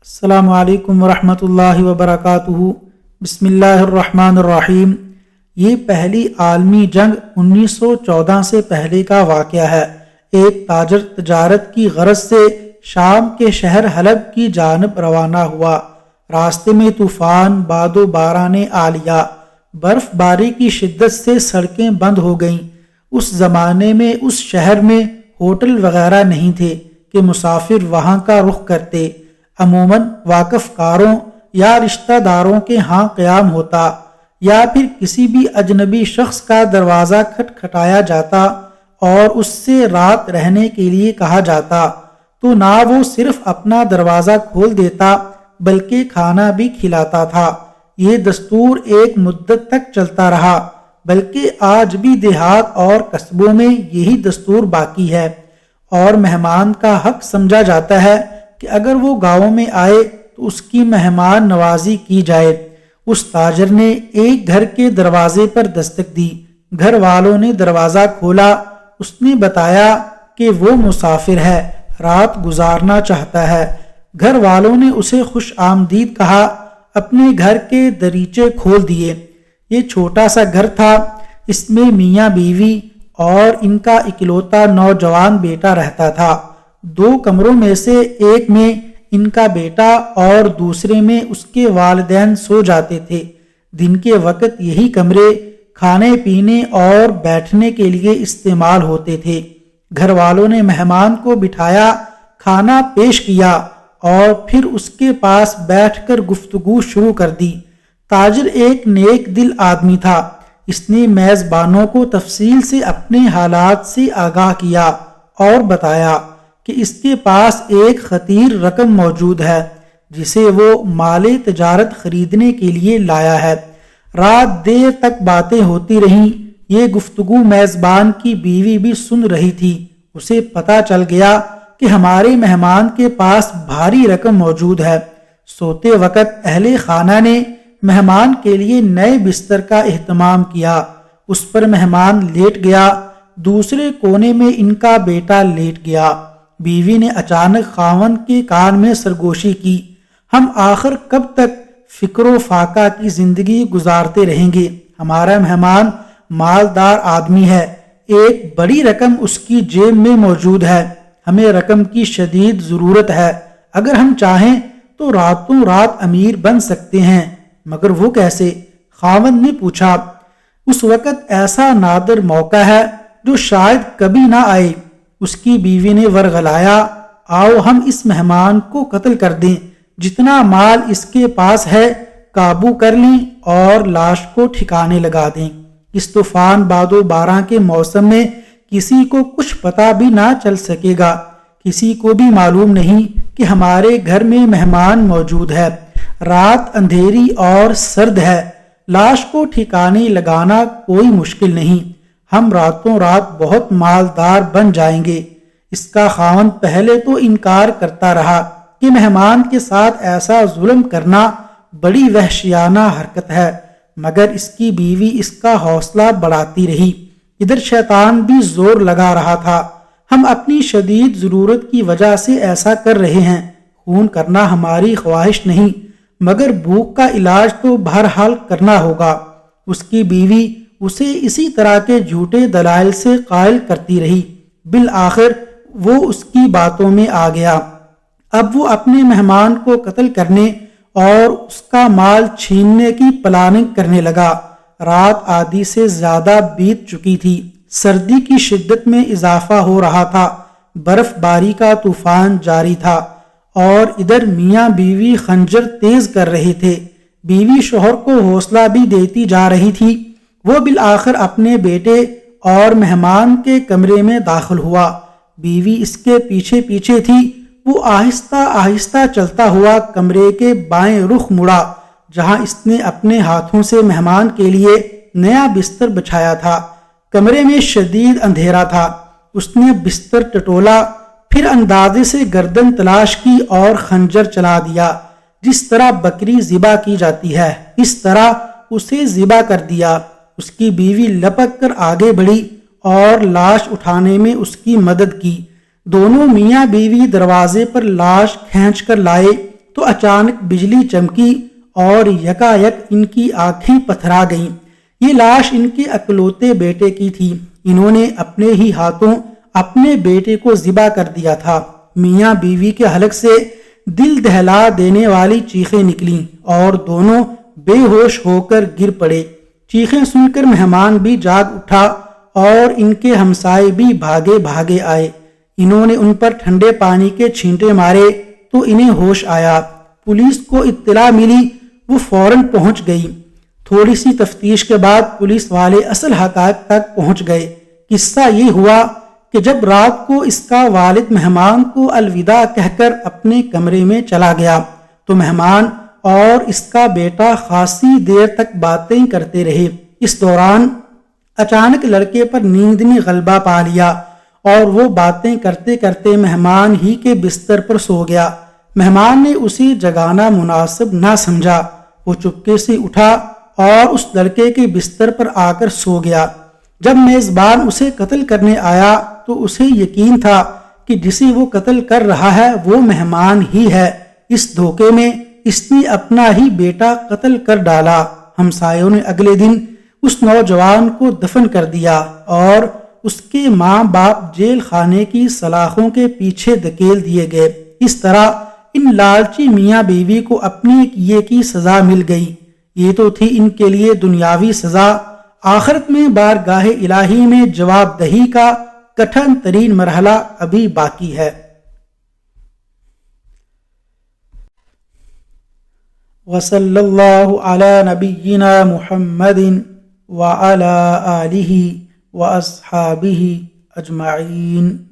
السلام علیکم ورحمۃ اللہ وبرکاتہ۔ بسم اللہ الرحمن الرحیم۔ یہ پہلی عالمی جنگ 1914 سے پہلے کا واقعہ ہے۔ ایک تاجر تجارت کی غرض سے شام کے شہر حلب کی جانب روانہ ہوا۔ راستے میں طوفان، باد و باران آ لیا۔ برف باری کی شدت سے سڑکیں بند ہو گئیں۔ اس زمانے میں اس شہر میں ہوٹل وغیرہ نہیں تھے کہ مسافر وہاں کا رخ کرتے۔ عموماً واقف کاروں یا رشتہ داروں کے ہاں قیام ہوتا، یا پھر کسی بھی اجنبی شخص کا دروازہ کھٹکھٹایا جاتا اور اس سے رات رہنے کے لیے کہا جاتا تو نہ وہ صرف اپنا دروازہ کھول دیتا بلکہ کھانا بھی کھلاتا تھا۔ یہ دستور ایک مدت تک چلتا رہا، بلکہ آج بھی دیہات اور قصبوں میں یہی دستور باقی ہے، اور مہمان کا حق سمجھا جاتا ہے کہ اگر وہ گاؤں میں آئے تو اس کی مہمان نوازی کی جائے۔ اس تاجر نے ایک گھر کے دروازے پر دستک دی۔ گھر والوں نے دروازہ کھولا۔ اس نے بتایا کہ وہ مسافر ہے، رات گزارنا چاہتا ہے۔ گھر والوں نے اسے خوش آمدید کہا، اپنے گھر کے دریچے کھول دیے۔ یہ چھوٹا سا گھر تھا، اس میں میاں بیوی اور ان کا اکلوتا نوجوان بیٹا رہتا تھا۔ 2 کمروں میں سے ایک میں ان کا بیٹا اور دوسرے میں اس کے والدین سو جاتے تھے۔ دن کے وقت یہی کمرے کھانے پینے اور بیٹھنے کے لیے استعمال ہوتے تھے۔ گھر والوں نے مہمان کو بٹھایا، کھانا پیش کیا اور پھر اس کے پاس بیٹھ کر گفتگو شروع کر دی۔ تاجر ایک نیک دل آدمی تھا۔ اس نے میزبانوں کو تفصیل سے اپنے حالات سے آگاہ کیا اور بتایا کہ اس کے پاس ایک خطیر رقم موجود ہے جسے وہ مال تجارت خریدنے کے لیے لایا ہے۔ رات دیر تک باتیں ہوتی رہیں۔ یہ گفتگو میزبان کی بیوی بھی سن رہی تھی۔ اسے پتہ چل گیا کہ ہمارے مہمان کے پاس بھاری رقم موجود ہے۔ سوتے وقت اہل خانہ نے مہمان کے لیے نئے بستر کا اہتمام کیا۔ اس پر مہمان لیٹ گیا۔ دوسرے کونے میں ان کا بیٹا لیٹ گیا۔ بیوی نے اچانک خاوند کے کان میں سرگوشی کی، ہم آخر کب تک فکر و فاقہ کی زندگی گزارتے رہیں گے؟ ہمارا مہمان مالدار آدمی ہے، ایک بڑی رقم اس کی جیب میں موجود ہے۔ ہمیں رقم کی شدید ضرورت ہے۔ اگر ہم چاہیں تو راتوں رات امیر بن سکتے ہیں، مگر وہ کیسے؟ خاوند نے پوچھا۔ اس وقت ایسا نادر موقع ہے جو شاید کبھی نہ آئے۔ اس کی بیوی نے ورغلایا، آؤ ہم اس مہمان کو قتل کر دیں، جتنا مال اس کے پاس ہے قابو کر لیں اور لاش کو ٹھکانے لگا دیں۔ اس طوفان باد و باراں کے موسم میں کسی کو کچھ پتہ بھی نہ چل سکے گا۔ کسی کو بھی معلوم نہیں کہ ہمارے گھر میں مہمان موجود ہے۔ رات اندھیری اور سرد ہے، لاش کو ٹھکانے لگانا کوئی مشکل نہیں۔ ہم راتوں رات بہت مالدار بن جائیں گے۔ اس کا خاوند پہلے تو انکار کرتا رہا کہ مہمان کے ساتھ ایسا ظلم کرنا بڑی وحشیانہ حرکت ہے، مگر اس کی بیوی اس کا حوصلہ بڑھاتی رہی۔ ادھر شیطان بھی زور لگا رہا تھا، ہم اپنی شدید ضرورت کی وجہ سے ایسا کر رہے ہیں، خون کرنا ہماری خواہش نہیں، مگر بھوک کا علاج تو بہرحال کرنا ہوگا۔ اس کی بیوی اسے اسی طرح کے جھوٹے دلائل سے قائل کرتی رہی۔ بالآخر وہ اس کی باتوں میں آ گیا۔ اب وہ اپنے مہمان کو قتل کرنے اور اس کا مال چھیننے کی پلاننگ کرنے لگا۔ رات آدھی سے زیادہ بیت چکی تھی۔ سردی کی شدت میں اضافہ ہو رہا تھا۔ برف باری کا طوفان جاری تھا اور ادھر میاں بیوی خنجر تیز کر رہے تھے۔ بیوی شوہر کو حوصلہ بھی دیتی جا رہی تھی۔ وہ بالآخر اپنے بیٹے اور مہمان کے کمرے میں داخل ہوا۔ بیوی اس کے پیچھے پیچھے تھی۔ وہ آہستہ آہستہ چلتا ہوا کمرے کے بائیں رخ مڑا جہاں اس نے اپنے ہاتھوں سے مہمان کے لیے نیا بستر بچھایا تھا۔ کمرے میں شدید اندھیرا تھا۔ اس نے بستر ٹٹولا، پھر اندازے سے گردن تلاش کی اور خنجر چلا دیا۔ جس طرح بکری ذبح کی جاتی ہے اس طرح اسے ذبح کر دیا۔ اس کی بیوی لپک کر آگے بڑھی اور لاش اٹھانے میں اس کی مدد کی۔ دونوں میاں بیوی دروازے پر لاش کھینچ کر لائے تو اچانک بجلی چمکی اور یکایک ان کی آنکھیں پتھرا گئیں۔ یہ لاش ان کے اکلوتے بیٹے کی تھی۔ انہوں نے اپنے ہی ہاتھوں اپنے بیٹے کو ذبح کر دیا تھا۔ میاں بیوی کے حلق سے دل دہلا دینے والی چیخیں نکلیں اور دونوں بے ہوش ہو کر گر پڑے۔ چیخیں سن کر مہمان بھی جاگ اٹھا اور ان کے ہمسائے بھی بھاگے بھاگے آئے۔ انہوں نے ان پر ٹھنڈے پانی کے چھینٹے مارے تو انہیں ہوش آیا۔ پولیس کو اطلاع ملی، وہ فوراً پہنچ گئی۔ تھوڑی سی تفتیش کے بعد پولیس والے اصل حقائق تک پہنچ گئے۔ قصہ یہ ہوا کہ جب رات کو اس کا والد مہمان کو الوداع کہہ کر اپنے کمرے میں چلا گیا تو مہمان اور اس کا بیٹا خاصی دیر تک باتیں کرتے رہے۔ اس دوران اچانک لڑکے پر نیند نے غلبہ پا لیا اور وہ باتیں کرتے کرتے مہمان ہی کے بستر پر سو گیا۔ مہمان نے اسے جگانا مناسب نہ سمجھا۔ وہ چپکے سے اٹھا اور اس لڑکے کے بستر پر آ کر سو گیا۔ جب میزبان اسے قتل کرنے آیا تو اسے یقین تھا کہ جسے وہ قتل کر رہا ہے وہ مہمان ہی ہے۔ اس دھوکے میں اس نے اپنا ہی بیٹا قتل کر ڈالا۔ ہمسایوں نے اگلے دن اس نوجوان کو دفن کر دیا اور اس کے ماں باپ جیل خانے کی سلاخوں کے پیچھے دھکیل دیے گئے۔ اس طرح ان لالچی میاں بیوی کو اپنے کیے کی سزا مل گئی۔ یہ تو تھی ان کے لیے دنیاوی سزا، آخرت میں بارگاہ الہی میں جواب دہی کا کٹھن ترین مرحلہ ابھی باقی ہے۔ وصلی اللہ علی نبینا محمد وعلی آلہ واصحابہ اجمعین۔